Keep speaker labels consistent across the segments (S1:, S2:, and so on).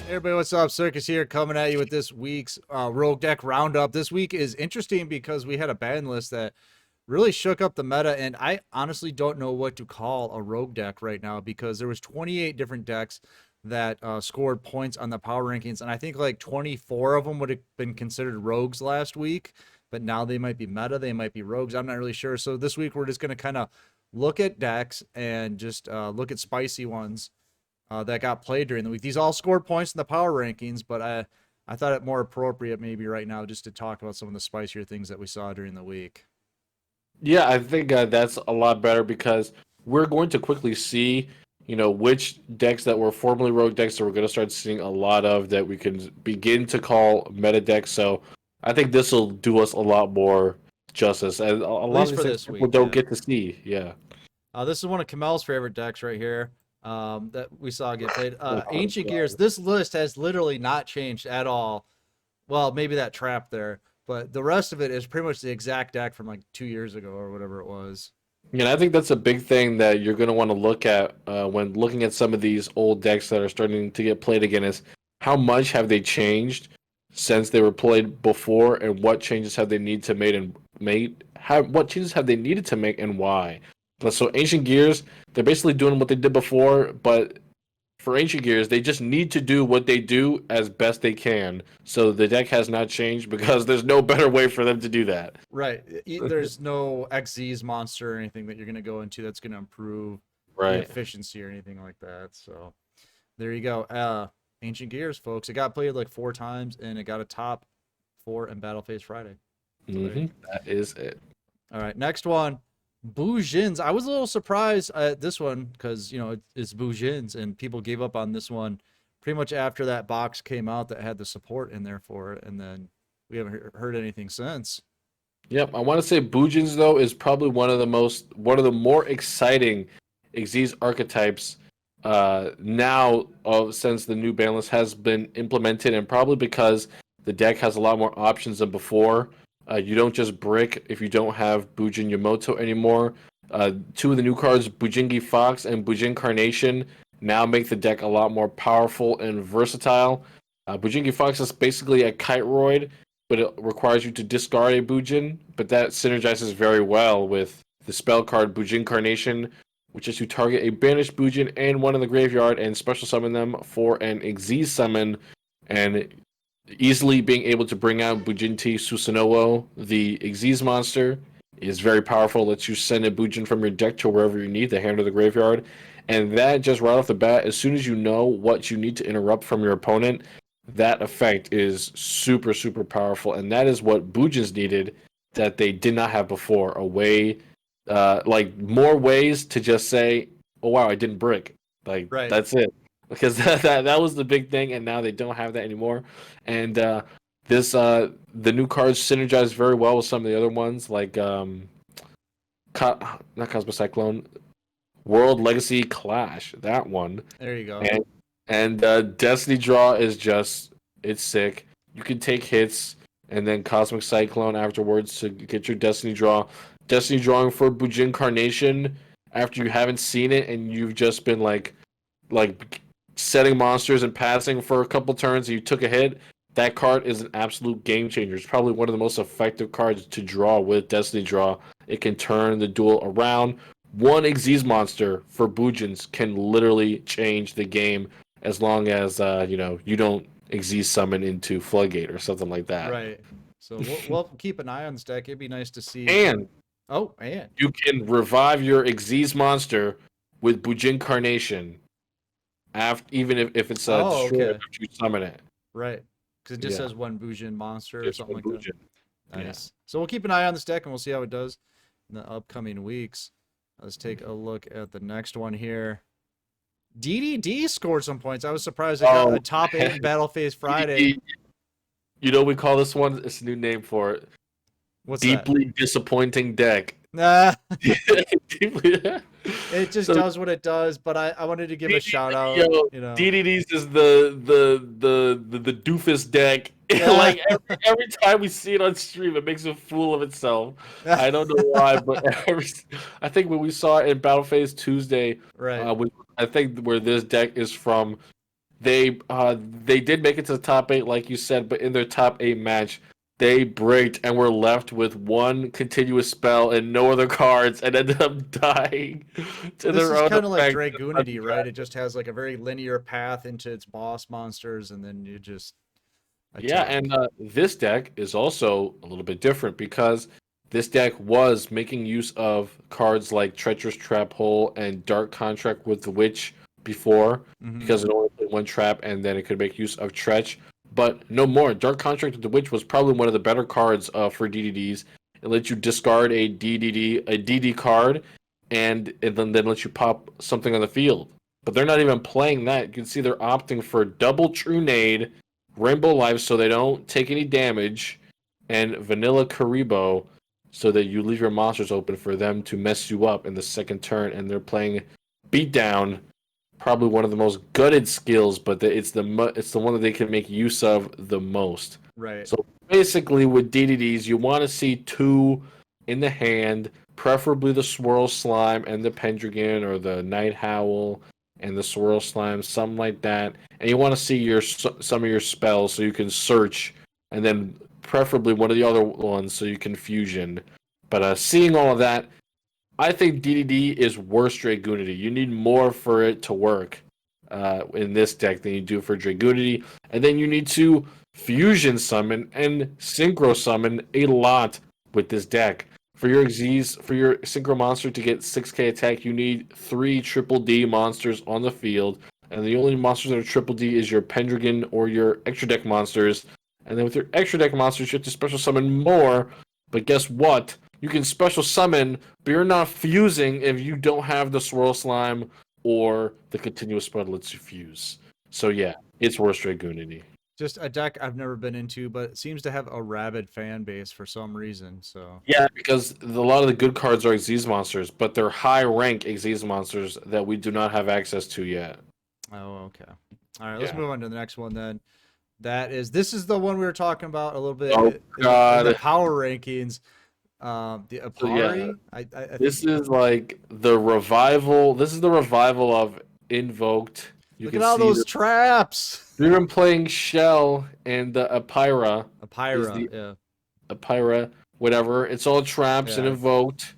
S1: Hey everybody, what's up? Circus here, coming at you with this week's Rogue Deck Roundup. This week is interesting because we had a ban list that really shook up the meta, and I honestly don't know what to call a Rogue deck right now because there was 28 different decks that scored points on the power rankings, and I think like 24 of them would have been considered Rogues last week, but now they might be meta, they might be Rogues. I'm not really sure. So this week we're just going to kind of look at decks and just look at spicy ones that got played during the week. These all scored points in the power rankings, but I thought it more appropriate maybe right now just to talk about some of the spicier things that we saw during the week.
S2: Yeah, I think that's a lot better because we're going to quickly see, which decks that were formerly rogue decks that we're going to start seeing a lot of that we can begin to call meta decks. So I think this will do us a lot more justice, and a
S1: At
S2: lot of
S1: least
S2: these
S1: for
S2: things
S1: this
S2: people
S1: week,
S2: don't
S1: yeah.
S2: get to see. Yeah.
S1: This is one of Kamel's favorite decks right here that we saw get played.
S2: Oh,
S1: Ancient Gears.
S2: God.
S1: This list has literally not changed at all. Well, maybe that trap there, but the rest of it is pretty much the exact deck from like 2 years ago or whatever it was.
S2: Yeah, I think that's a big thing that you're going to want to look at when looking at some of these old decks that are starting to get played again is how much have they changed since they were played before, and what changes have they need to made how what changes have they needed to make and why. So Ancient Gears, they're basically doing what they did before, but for Ancient Gears, they just need to do what they do as best they can. So the deck has not changed because there's no better way for them to do that.
S1: Right. There's no XZ's monster or anything that you're going to go into that's going to improve the
S2: Right.
S1: efficiency or anything like that. So there you go. Ancient Gears, folks. It got played like 4 times and it got a top 4 in Battle Phase Friday. So there you go.
S2: That is it.
S1: All right, next one. Bujins. I was a little surprised at this one because it's Bujins and people gave up on this one pretty much after that box came out that had the support in there for it, and then we haven't heard anything since.
S2: Yep, I want to say Bujins though is probably one of the more exciting Xyz archetypes now since the new ban list has been implemented, and probably because the deck has a lot more options than before. You don't just brick if you don't have Bujin Yamoto anymore. Two of the new cards, Bujingi Fox and Bujin Carnation, now make the deck a lot more powerful and versatile. Bujingi Fox is basically a Kiteroid, but it requires you to discard a Bujin. But that synergizes very well with the spell card Bujin Carnation, which is to target a banished Bujin and one in the graveyard and special summon them for an Xyz summon, and easily being able to bring out Bujinti Susanoo, the Xyz monster, is very powerful. Lets you send a Bujin from your deck to wherever you need, the hand or the graveyard. And that just right off the bat, as soon as you know what you need to interrupt from your opponent, that effect is super, super powerful. And that is what Bujins needed that they did not have before. A way, like more ways to just say, oh wow, I didn't brick. Like,
S1: Right.
S2: that's it. Because that was the big thing, and now they don't have that anymore. And the new cards synergize very well with some of the other ones, like not Cosmo Cyclone, World Legacy Clash, that one,
S1: There you go.
S2: and Destiny Draw is just it's sick. You can take hits and then Cosmic Cyclone afterwards to get your Destiny Draw. Destiny drawing for Bujin Carnation after you haven't seen it and you've just been like setting monsters and passing for a couple turns and you took a hit. That card is an absolute game changer. It's probably one of the most effective cards to draw with Destiny Draw. It can turn the duel around. One Xyz monster for Bujins can literally change the game as long as you don't Xyz summon into Floodgate or something like that.
S1: Right. So we'll keep an eye on this deck. It'd be nice to see.
S2: And
S1: Oh, and
S2: you can revive your Xyz monster with Bujin Carnation, even if it's
S1: oh,
S2: destroyed
S1: okay.
S2: after you summon it.
S1: Right. Because it just
S2: Yeah,
S1: says one Bujin monster or
S2: just
S1: something
S2: one
S1: like that.
S2: Bujin. Yeah.
S1: Nice. So we'll keep an eye on this deck and we'll see how it does in the upcoming weeks. Let's take a look at the next one here. DDD scored some points. I was surprised it got
S2: Oh,
S1: a top 8 in Battle Phase Friday.
S2: you know we call this one. It's a new name for it.
S1: What's that?
S2: Deeply disappointing deck.
S1: Nah,
S2: Deeply.
S1: it just
S2: So
S1: does what it does, but I wanted to give a shout out,
S2: yo, DDDs is the doofus deck.
S1: Ah,
S2: Like every time we see it on stream, it makes a fool of itself. I don't know why, but I think when we saw it in Battle Phase Tuesday,
S1: right.
S2: I think where this deck is from, They did make it to the top 8, like you said, but in their top 8 match, they bricked and were left with one continuous spell and no other cards, and ended up dying to
S1: This
S2: their
S1: is
S2: own
S1: kind of like
S2: effect.
S1: Dragoonity, right? It just has like a very linear path into its boss monsters, and then you just
S2: Yeah,
S1: attack.
S2: and this deck is also a little bit different because this deck was making use of cards like Treacherous Trap Hole and Dark Contract with the Witch before,
S1: Mm-hmm.
S2: because it only played one trap and then it could make use of Tretch. But no more. Dark Contract with the Witch was probably one of the better cards for DDDs. It lets you discard a DD card, and then lets you pop something on the field. But they're not even playing that. You can see they're opting for double True Nade, Rainbow Life so they don't take any damage, and Vanilla Karibo so that you leave your monsters open for them to mess you up in the second turn. And they're playing Beatdown, probably one of the most gutted skills, but it's the one that they can make use of the most.
S1: Right.
S2: So basically, with DDDs, you want to see 2 in the hand, preferably the Swirl Slime and the Pendragon, or the Night Howl and the Swirl Slime, something like that. And you want to see some of your spells so you can search, and then preferably one of the other ones so you can fusion. But seeing all of that, I think DDD is worse Dragoonity. You need more for it to work in this deck than you do for Dragoonity. And then you need to fusion summon and synchro summon a lot with this deck. For your Xyz, for your synchro monster to get 6k attack, you need 3 triple D monsters on the field. And the only monsters that are triple D is your Pendragon or your extra deck monsters. And then with your extra deck monsters, you have to special summon more. But guess what? You can special summon, but you're not fusing if you don't have the Swirl Slime or the continuous spell that lets you fuse. So yeah, it's worse Dragoonity.
S1: Just a deck I've never been into, but it seems to have a rabid fan base for some reason. So
S2: Yeah, because a lot of the good cards are Xyz monsters, but they're high rank Xyz monsters that we do not have access to yet.
S1: oh, okay. All right, let's
S2: Yeah.
S1: move on to the next one then. This is the one we were talking about a little bit
S2: Oh
S1: in the
S2: God.
S1: power rankings. The
S2: So yeah,
S1: Apari, I think.
S2: this is like the revival. This is the revival of Invoked. You
S1: Look at
S2: can
S1: all
S2: see
S1: those traps.
S2: we've been playing Shell and the is
S1: Apira,
S2: the
S1: yeah,
S2: Apira, whatever. It's all traps and
S1: yeah.
S2: invoked.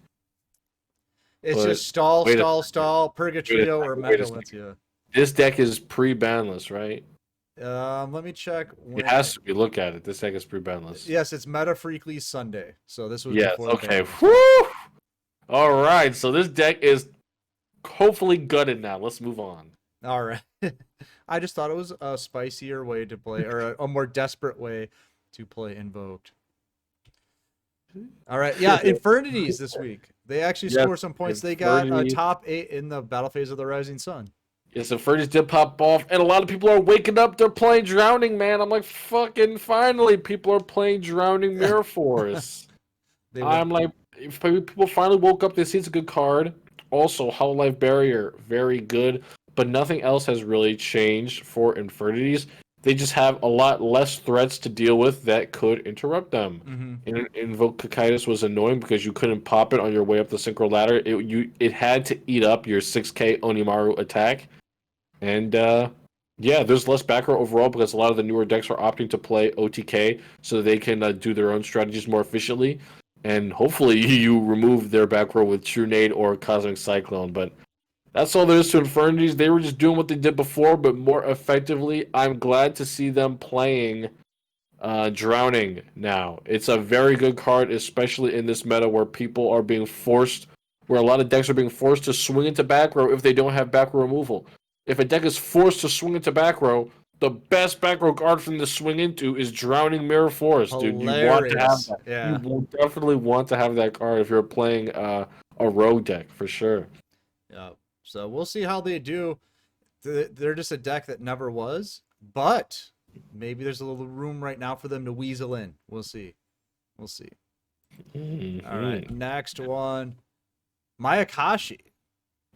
S1: It's
S2: But
S1: just stall,
S2: wait a
S1: stall,
S2: second.
S1: stall,
S2: Wait a
S1: Purgatrio or
S2: second. Wait a
S1: Megalith.
S2: second.
S1: Yeah.
S2: This deck is pre-banless, right?
S1: Let me check
S2: It
S1: when.
S2: has to be. Look at it. This deck is pre-banless.
S1: Yes, it's Meta Freakly Sunday. So this was
S2: Yes.
S1: before the
S2: Okay.
S1: ban.
S2: Woo! All right. So this deck is hopefully gutted now. Let's move on.
S1: All right. I just thought it was a spicier way to play, or a more desperate way to play Invoked. All right. Yeah, Infernities this week. They actually
S2: Yes.
S1: score some points. They got a
S2: Infernities.
S1: top 8 in the battle phase of the Rising Sun.
S2: Yes, Infernities did pop off, and a lot of people are waking up. They're playing Drowning, man. I'm like, fucking finally, people are playing Drowning Mirror Force.
S1: They
S2: I'm
S1: went
S2: like, if people finally woke up, they see it's a good card. Also, Hollow Life Barrier, very good, but nothing else has really changed for Infernities. They just have a lot less threats to deal with that could interrupt them. Invoke Cocytus was annoying because you couldn't pop it on your way up the synchro ladder. It had to eat up your 6k Onimaru attack. And yeah, there's less back row overall because a lot of the newer decks are opting to play OTK so they can do their own strategies more efficiently. And hopefully you remove their back row with True Nade or Cosmic Cyclone. But that's all there is to Infernities. They were just doing what they did before, but more effectively. I'm glad to see them playing Drowning now. It's a very good card, especially in this meta where people are being forced, where a lot of decks are being forced to swing into back row if they don't have back row removal. If a deck is forced to swing into back row, the best back row card for them to swing into is Drowning Mirror Forest, dude. You want to have
S1: hilarious.
S2: that. You
S1: Yeah.
S2: will definitely want to have that card if you're playing a rogue deck, for sure.
S1: Yeah. So we'll see how they do. They're just a deck that never was, but maybe there's a little room right now for them to weasel in. We'll see. We'll see. All right. Next one. My Akashi.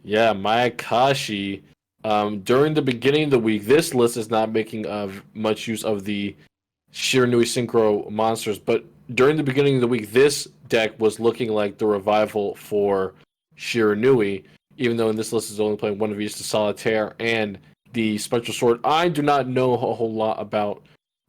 S2: Yeah, my Akashi. During the beginning of the week, this list is not making much use of the Shiranui Synchro monsters, but during the beginning of the week, this deck was looking like the revival for Shiranui, even though in this list is only playing one of each, the Solitaire and the special sword. I do not know a whole lot about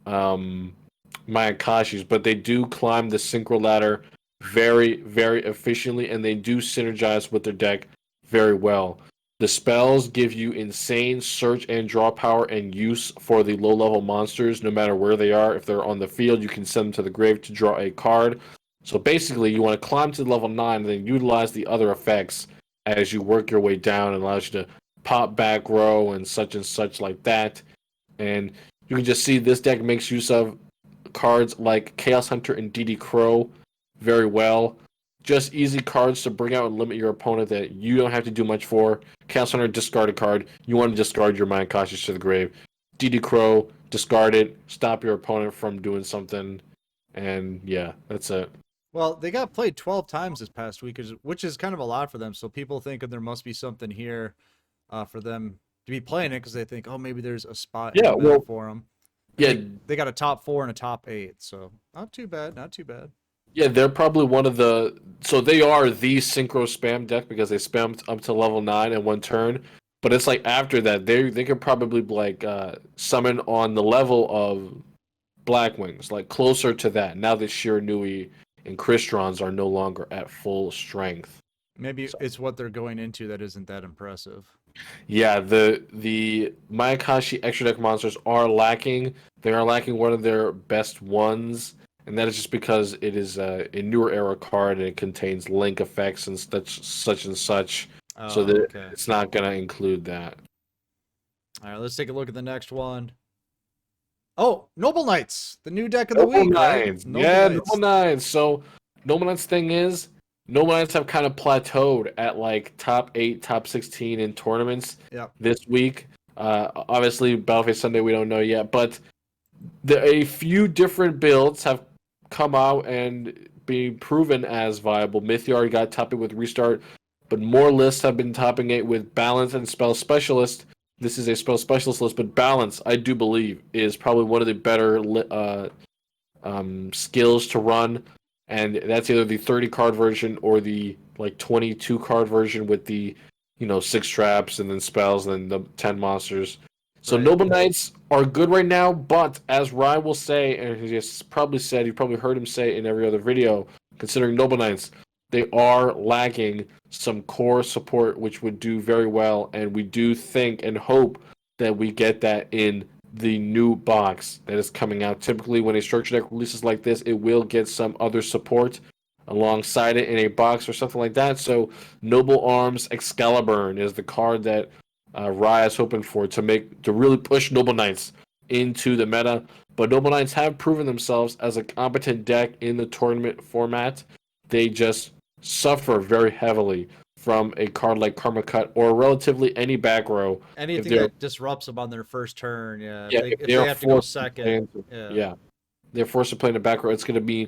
S2: my Akashis, but they do climb the synchro ladder very, very efficiently, and they do synergize with their deck very well. The spells give you insane search and draw power and use for the low level monsters, no matter where they are. If they're on the field, you can send them to the grave to draw a card. So basically, you want to climb to level 9 and then utilize the other effects as you work your way down. It allows you to pop back row and such like that. And you can just see this deck makes use of cards like Chaos Hunter and DD Crow very well. Just easy cards to bring out and limit your opponent that you don't have to do much for. Chaos Hunter, discard a card. You want to discard your Mind Cautious to the grave. DD Crow, discard it. Stop your opponent from doing something. And yeah, that's it.
S1: Well, they got played 12 times this past week, which is kind of a lot for them. So people think there must be something here for them to be playing it because they think, oh, maybe there's a spot in the meta for them.
S2: Yeah,
S1: they got a top 4 and a top 8, so not too bad, not too bad.
S2: Yeah, they're probably one of the. So they are the synchro spam deck because they spammed up to level 9 in one turn. But it's like after that, they could probably like summon on the level of Blackwings, like closer to that. Now that Shiranui and Kristrons are no longer at full strength.
S1: Maybe it's what they're going into that isn't that impressive.
S2: Yeah, the Mayakashi extra deck monsters are lacking. They are lacking one of their best ones, and that is just because it is a newer era card and it contains link effects and such and such.
S1: Oh,
S2: so that
S1: okay.
S2: it's not gonna include that.
S1: All right, let's take a look at the next one. Oh, Noble Knights, the new deck of the week,
S2: Knights.
S1: Right?
S2: Noble Knights. So Noble Knights thing is, Noble Knights have kind of plateaued at like top 8, top 16 in tournaments this week. Obviously, Battlefield Sunday we don't know yet, but a few different builds have come out and been proven as viable. Mythiar got top 8 with Restart, but more lists have been topping it with Balance and Spell Specialist. This is a Spell Specialist list, but Balance, I do believe, is probably one of the better skills to run. And that's either the 30 card version or the like 22 card version with the 6 traps and then spells and then the 10 monsters. So right. Noble Knights are good right now, but as Ryan will say, and he has probably said, you probably heard him say in every other video, considering Noble Knights, they are lacking some core support, which would do very well, and we do think and hope that we get that in the new box that is coming out. Typically, when a structure deck releases like this, it will get some other support alongside it in a box or something like that. So, Noble Arms Excalibur is the card that Raya is hoping for to really push Noble Knights into the meta. But Noble Knights have proven themselves as a competent deck in the tournament format. They just suffer very heavily from a card like Karma Cut or relatively any back row.
S1: Anything that disrupts them on their first turn,
S2: if they have to go second, they're forced to play in the back row. It's gonna be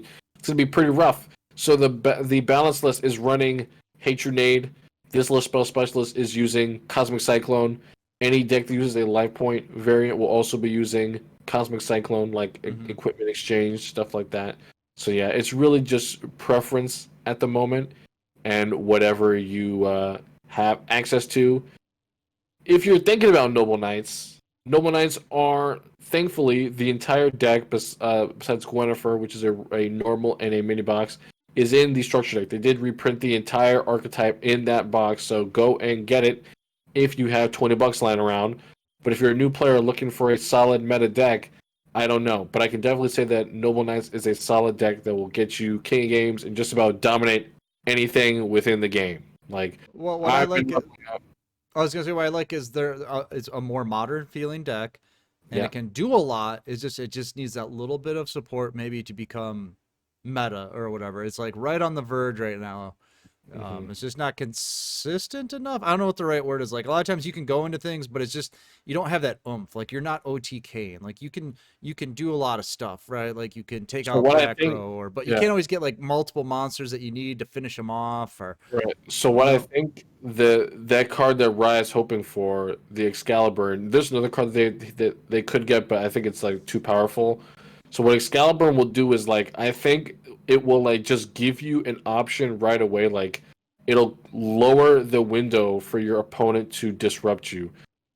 S2: pretty rough. So the balance list is running Hatred. This list spell specialist is using Cosmic Cyclone. Any deck that uses a life point variant will also be using Cosmic Cyclone, like equipment exchange, stuff like that. So yeah, it's really just preference at the moment and whatever you have access to. If you're thinking about Noble Knights are thankfully the entire deck besides Gwynnifer, which is a normal and a mini box, is in the structure deck. They did reprint the entire archetype in that box, so go and get it if you have $20 lying around. But if you're a new player looking for a solid meta deck, I don't know. But I can definitely say that Noble Knights is a solid deck that will get you king of games and just about dominate anything within the game. Like,
S1: well, what I was gonna say, what I like is it's a more modern feeling deck, and it can do a lot. It just needs that little bit of support, maybe to become meta or whatever. It's like right on the verge right now. It's just not consistent enough. I don't know what the right word is. Like a lot of times you can go into things, but it's just you don't have that oomph. Like you're not OTK, and like you can do a lot of stuff, right? Like you can take out macro, but you can't always get like multiple monsters that you need to finish them off. Or
S2: right. So what I think that card that Raya's hoping for, the Excalibur, and there's another card that they could get, but I think it's like too powerful. So what Excalibur will do is like I think it will like just give you an option right away. Like it'll lower the window for your opponent to disrupt you.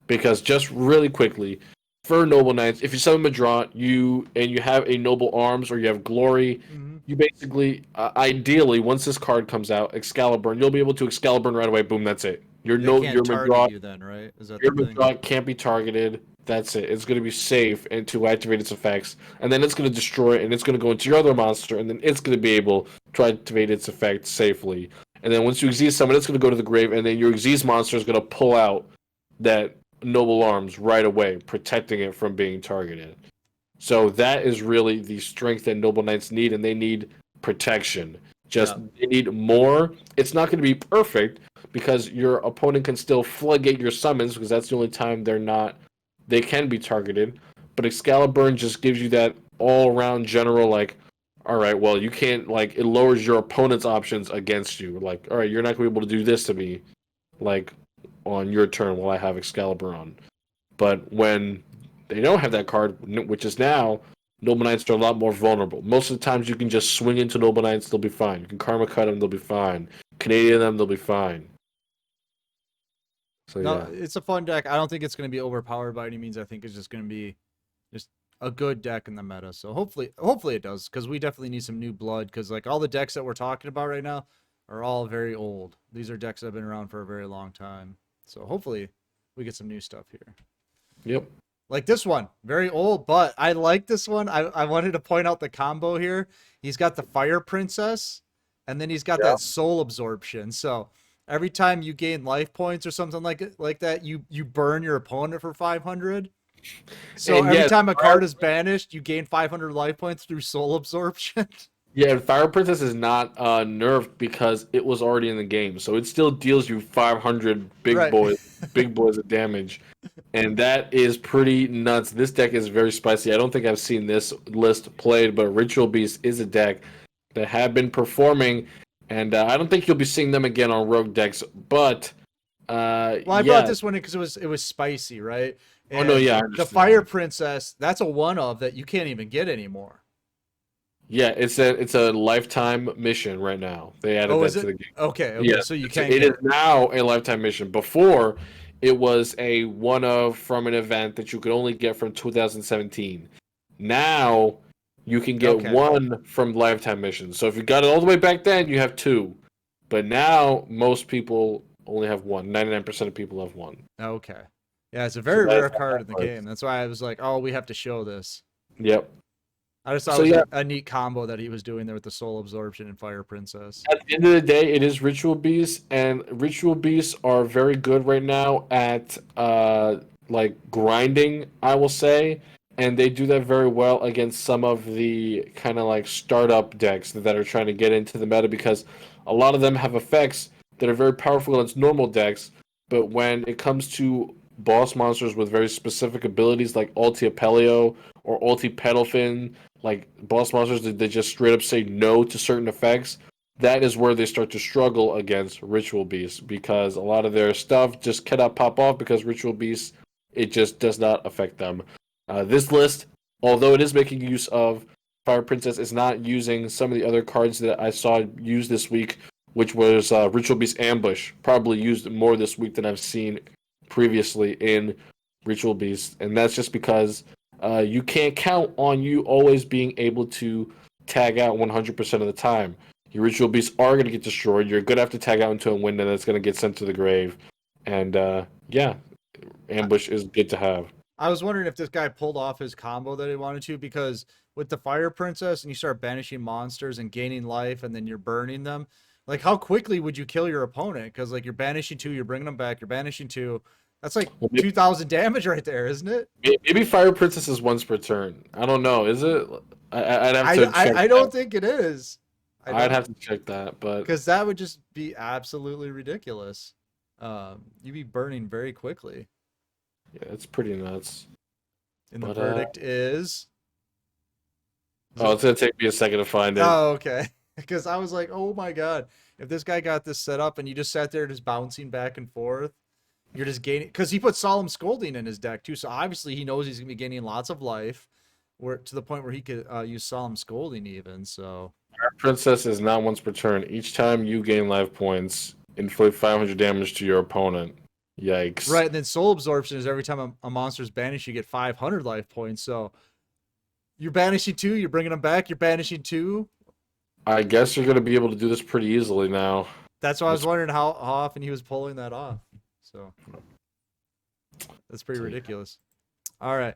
S2: because just really quickly, for Noble Knights, if you summon Madront, you have a Noble Arms or you have Glory,
S1: Hmm.
S2: you basically, ideally, once this card comes out, Excalibur, you'll be able to Excalibur right away. Boom, that's it.
S1: They can't
S2: Your
S1: target
S2: Madront,
S1: you then, right? Is that the
S2: your
S1: thing?
S2: Madront can't be targeted. That's it. It's going to be safe and to activate its effects, and then it's going to destroy it, and it's going to go into your other monster, and then it's going to be able to activate its effect safely. And then once you Xyz summon, it's going to go to the grave, and then your Xyz monster is going to pull out that Noble Arms right away, protecting it from being targeted. So that is really the strength that Noble Knights need, and they need protection. Just
S1: Yeah.
S2: they need more. It's not going to be perfect because your opponent can still floodgate your summons because that's the only time they can be targeted. But Excalibur just gives you that all around general like, all right, well you can't like it lowers your opponent's options against you. Like, all right, you're not going to be able to do this to me, like on your turn while I have Excalibur on. But when they don't have that card, which is now, Noble Knights are a lot more vulnerable. Most of the times you can just swing into Noble Knights, they'll be fine. You can Karma Cut them, they'll be fine. Canadian them, they'll be fine. So
S1: No,
S2: yeah.
S1: it's a fun deck. I don't think it's going to be overpowered by any means. I think it's just going to be just a good deck in the meta. So hopefully it does, because we definitely need some new blood. Because like all the decks that we're talking about right now are all very old. These are decks that have been around for a very long time. So hopefully we get some new stuff here.
S2: Yep.
S1: Like this one, very old, but I like this one. I wanted to point out the combo here. He's got the Fire Princess, and then he's got
S2: Yeah.
S1: that Soul Absorption. So every time you gain life points or something like that, you burn your opponent for 500. So
S2: And
S1: every
S2: yes,
S1: time a card is banished, you gain 500 life points through Soul Absorption.
S2: yeah, Fire Princess is not nerfed because it was already in the game, so it still deals you 500
S1: Right.
S2: big boys of damage, and that is pretty nuts. This deck is very spicy. I don't think I've seen this list played, but Ritual Beast is a deck that have been performing, and I don't think you'll be seeing them again on Rogue decks. But
S1: Well, I brought
S2: yeah,
S1: this one in because it was spicy, right?
S2: oh no,
S1: And
S2: yeah, I
S1: the Fire
S2: understand.
S1: Princess, that's a one of that you can't even get anymore.
S2: Yeah, it's a lifetime mission right now. They added
S1: Oh, is
S2: that to
S1: it?
S2: the game.
S1: Okay, okay.
S2: Yes,
S1: So you can
S2: it
S1: get
S2: is
S1: it.
S2: now a lifetime mission. Before, it was a one of from an event that you could only get from 2017. Now, you can get
S1: Okay.
S2: one from lifetime missions. So if you got it all the way back then, you have two. But now, most people only have one. 99% of people have one.
S1: Okay. Yeah, it's a
S2: So
S1: very
S2: that's
S1: rare
S2: how
S1: card
S2: that
S1: in the
S2: works.
S1: game. That's why I was like, oh, we have to show this.
S2: Yep.
S1: I just thought it
S2: So
S1: was
S2: yeah,
S1: a neat combo that he was doing there with the Soul Absorption and Fire Princess.
S2: at the end of the day, it is ritual beasts, and ritual beasts are very good right now at like grinding, I will say, and they do that very well against some of the kind of like startup decks that are trying to get into the meta because a lot of them have effects that are very powerful against normal decks, but when it comes to boss monsters with very specific abilities like Ulti Apelio or Ulti Pedalfin, like boss monsters that they just straight up say no to certain effects, that is where they start to struggle against Ritual Beasts because a lot of their stuff just cannot pop off because Ritual Beasts it just does not affect them. This list, although it is making use of Fire Princess, is not using some of the other cards that I saw used this week, which was Ritual Beast Ambush, probably used more this week than I've seen previously in Ritual Beast, and that's just because you can't count on you always being able to tag out 100% of the time. Your ritual beasts are going to get destroyed. You're going to have to tag out into a window that's going to get sent to the grave. And yeah,
S1: I,
S2: ambush is good to have.
S1: I was wondering if this guy pulled off his combo that he wanted to, because with the Fire Princess and you start banishing monsters and gaining life and then you're burning them, like how quickly would you kill your opponent? Because like you're banishing two, you're bringing them back, you're banishing two. That's like
S2: Well,
S1: 2,000 damage right there, isn't it?
S2: maybe Fire Princess is once per turn. I don't know. Is it? I'd have
S1: I,
S2: to
S1: I,
S2: check
S1: I
S2: that.
S1: don't think it is. I
S2: I'd
S1: don't,
S2: have to check that. But
S1: because that would just be absolutely ridiculous. You'd be burning very quickly.
S2: yeah, it's pretty nuts.
S1: And the
S2: But
S1: verdict is
S2: oh,
S1: it?
S2: it's gonna take me a second to find it.
S1: Oh, okay. Because I was like, oh my god, if this guy got this set up and you just sat there just bouncing back and forth, you're just gaining. Because he put Solemn Scolding in his deck too, so obviously he knows he's gonna be gaining lots of life, where to the point where he could use Solemn Scolding even. So
S2: Fire Princess is not once per turn. Each time you gain life points, inflict 500 damage to your opponent. Yikes.
S1: Right, and then soul absorption is every time a monster's banished, you get 500 life points. So you're banishing 2, you're bringing them back, you're banishing 2.
S2: I guess you're gonna be able to do this pretty easily now.
S1: That's why I was
S2: That's
S1: wondering how often he was pulling that off. So that's pretty ridiculous. All right.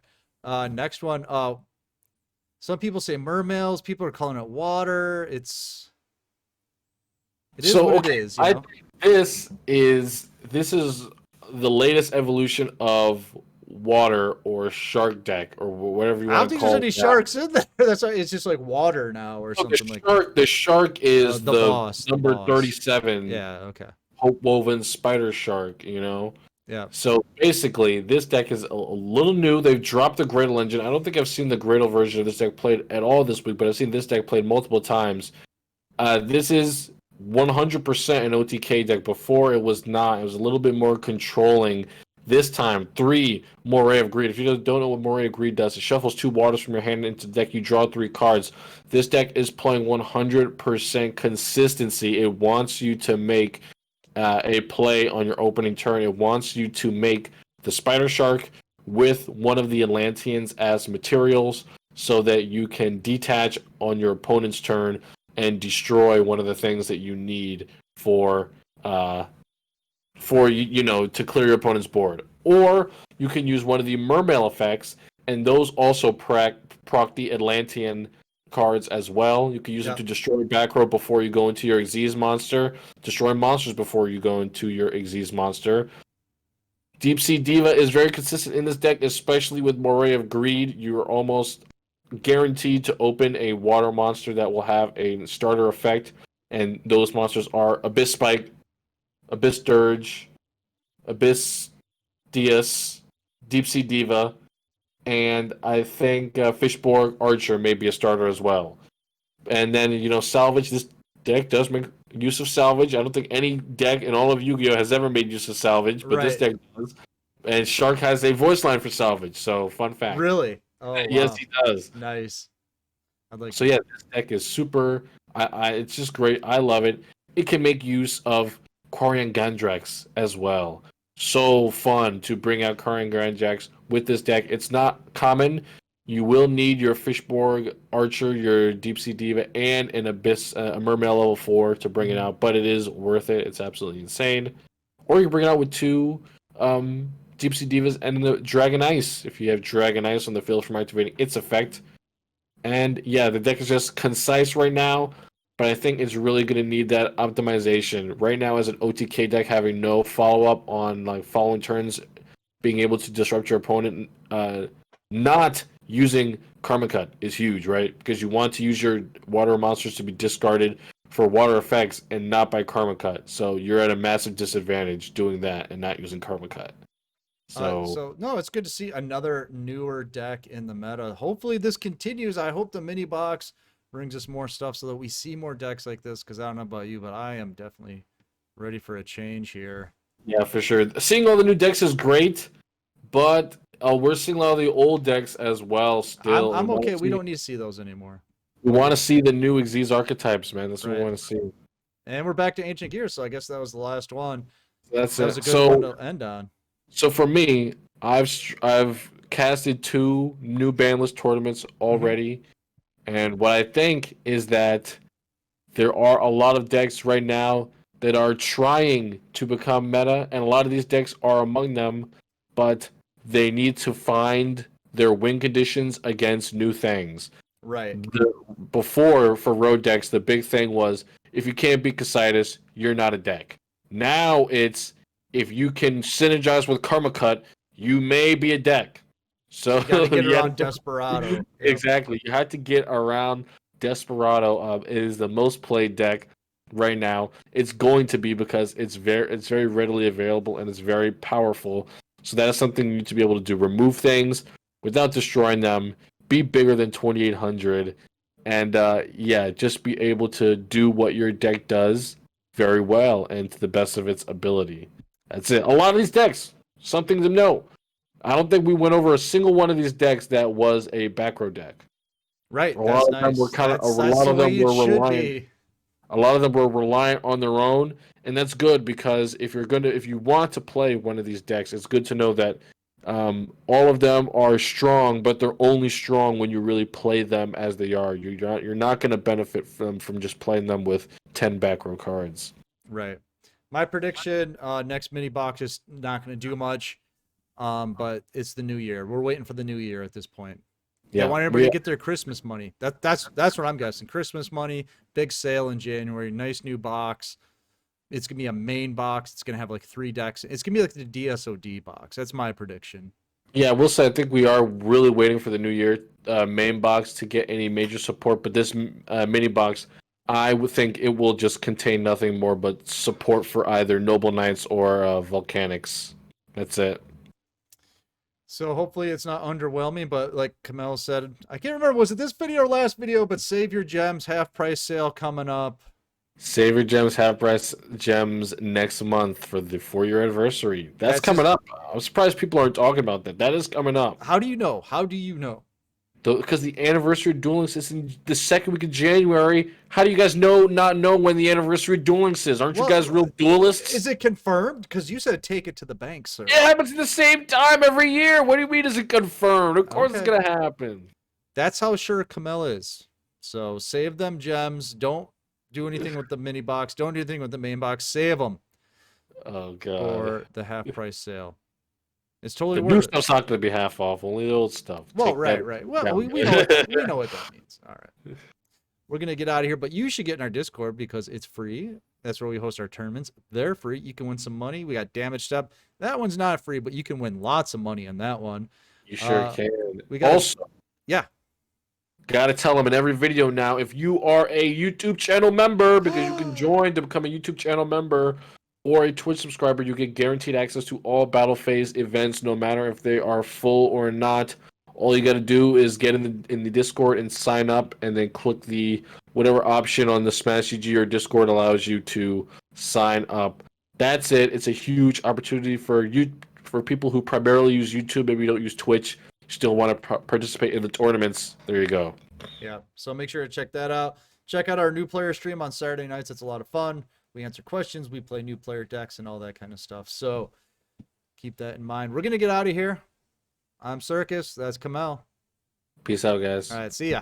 S1: Next one. Some people say mermails. People are calling it water. It is
S2: so
S1: what
S2: okay.
S1: it is. You know?
S2: This is the latest evolution of water or shark deck or whatever you
S1: I don't
S2: want to
S1: think there's
S2: call
S1: any
S2: it.
S1: sharks in there. That's why it's just like water now or
S2: No,
S1: something like that.
S2: the shark is
S1: The
S2: the
S1: boss. The
S2: number
S1: boss.
S2: 37
S1: Yeah. Okay.
S2: Hope Woven spider shark. You know.
S1: Yeah.
S2: So basically, this deck is a little new. They've dropped the Gradle engine. I don't think I've seen the Gradle version of this deck played at all this week, but I've seen this deck played multiple times. This is 100% an OTK deck. Before it was not. It was a little bit more controlling. This time, 3 Moray of Greed. If you don't know what Moray of Greed does, it shuffles 2 waters from your hand into the deck. You draw 3 cards. This deck is playing 100% consistency. It wants you to make a play on your opening turn. It wants you to make the Spider Shark with one of the Atlanteans as materials so that you can detach on your opponent's turn and destroy one of the things that you need for to clear your opponent's board. Or you can use one of the Mermail effects, and those also proc the Atlantean cards as well. You can use them to destroy back row before you go into your Xyz monster, destroy monsters before you go into your Xyz monster. Deep Sea Diva is very consistent in this deck, especially with Moray of Greed. You're almost guaranteed to open a water monster that will have a starter effect, and those monsters are Abyss Spike, Abyss Dirge, Abyss Dias, Deep Sea Diva, and I think Fishborg Archer may be a starter as well. And then, Salvage. This deck does make use of Salvage. I don't think any deck in all of Yu-Gi-Oh! Has ever made use of Salvage, but this deck does. And Shark has a voice line for Salvage, so fun fact.
S1: Really? Oh, wow.
S2: Yes, he does.
S1: Nice.
S2: So yeah, this deck is super. It's just great. I love it. It can make use of Quarian Gandrax as well. So fun to bring out Quarian Gandrax with this deck. It's not common. You will need your Fishborg Archer, your Deep Sea Diva, and an Abyss, a Mermail level 4 to bring it out. But it is worth it. It's absolutely insane. Or you can bring it out with 2 Deep Sea Divas and the Dragon Ice if you have Dragon Ice on the field from activating its effect. And yeah, the deck is just concise right now, but I think it's really going to need that optimization. Right now, as an OTK deck, having no follow-up on like following turns, being able to disrupt your opponent, not using Karma Cut is huge, right? Because you want to use your water monsters to be discarded for water effects and not by Karma Cut. So you're at a massive disadvantage doing that and not using Karma Cut.
S1: So no, it's good to see another newer deck in the meta. Hopefully this continues. I hope the mini box brings us more stuff so that we see more decks like this. Because I don't know about you, but I am definitely ready for a change here.
S2: Yeah, for sure. Seeing all the new decks is great, but we're seeing a lot of the old decks as well. Still,
S1: I'm okay. We don't need to see those anymore.
S2: We want to see the new Xyz archetypes, man. That's what we want to see.
S1: And we're back to Ancient Gear, so I guess that was the last one.
S2: That
S1: was a good one to end on.
S2: So for me, I've casted 2 new banlist tournaments already, and what I think is that there are a lot of decks right now that are trying to become meta, and a lot of these decks are among them, but they need to find their win conditions against new things.
S1: Right.
S2: Before, for road decks, the big thing was if you can't beat Casitas, you're not a deck. Now it's if you can synergize with Karma Cut, you may be a deck. So
S1: you gotta get around Desperado.
S2: Exactly. You have to get around Desperado. It is the most played deck right now. It's going to be because it's very readily available and it's very powerful. So that is something you need to be able to do. Remove things without destroying them. Be bigger than 2800. And just be able to do what your deck does very well and to the best of its ability. That's it. A lot of these decks, something to note. I don't think we went over a single one of these decks that was a back row deck.
S1: Right.
S2: A lot of them were reliant. A lot of them were reliant on their own, and that's good because if you want to play one of these decks, it's good to know that all of them are strong, but they're only strong when you really play them as they are. You're not going to benefit from just playing them with 10 back row cards.
S1: Right. My prediction, next mini box is not going to do much. But it's the new year. We're waiting for the new year at this point. They
S2: Yeah,
S1: want everybody to get their Christmas money. That's what I'm guessing. Christmas money, big sale in January, nice new box. It's gonna be a main box. It's gonna have like 3 decks. It's gonna be like the DSOD box. That's my prediction.
S2: yeah. We'll say I think we are really waiting for the new year main box to get any major support, but this mini box, I would think it will just contain nothing more but support for either Noble Knights or Volcanics. That's it.
S1: So hopefully it's not underwhelming, but like Kamel said, I can't remember, was it this video or last video, but Save Your Gems half price sale coming up.
S2: Save Your Gems half price gems next month for the 4-year anniversary. That's coming
S1: just,
S2: up. I'm surprised people aren't talking about that. That is coming up.
S1: how do you know? How do you know?
S2: Because the anniversary of Duel Links is in the second week of January. How do you guys not know when the anniversary of Duel Links is? Aren't you guys real duelists?
S1: Is it confirmed? Because you said take it to the bank, sir.
S2: It happens at the same time every year. What do you mean is it confirmed? Of course it's going to happen.
S1: That's how sure Kamel is. So save them gems. Don't do anything with the mini box. Don't do anything with the main box. Save them
S2: Oh, God.
S1: for the half price sale. It's totally
S2: The new
S1: worth it.
S2: stuff's not going to be half off. Only the old stuff.
S1: Well,
S2: Take
S1: right,
S2: that
S1: right. Well,
S2: down.
S1: we know what that means. All right. We're going to get out of here, but you should get in our Discord because it's free. That's where we host our tournaments. They're free. You can win some money. We got Damage Step. That one's not free, but you can win lots of money on that one.
S2: You sure can.
S1: We got
S2: Also,
S1: yeah.
S2: gotta tell them in every video now, if you are a YouTube channel member, because you can join to become a YouTube channel member or a Twitch subscriber, you get guaranteed access to all Battle Phase events, no matter if they are full or not. All you gotta do is get in the Discord and sign up, and then click the whatever option on the Smash GG or Discord allows you to sign up. That's it. It's a huge opportunity for people who primarily use YouTube, maybe don't use Twitch, still want to participate in the tournaments. There you go.
S1: Yeah. So make sure to check that out. Check out our new player stream on Saturday nights. It's a lot of fun. We answer questions. We play new player decks and all that kind of stuff. So keep that in mind. We're going to get out of here. I'm Circus. That's Kamel.
S2: Peace out, guys.
S1: All right. See ya.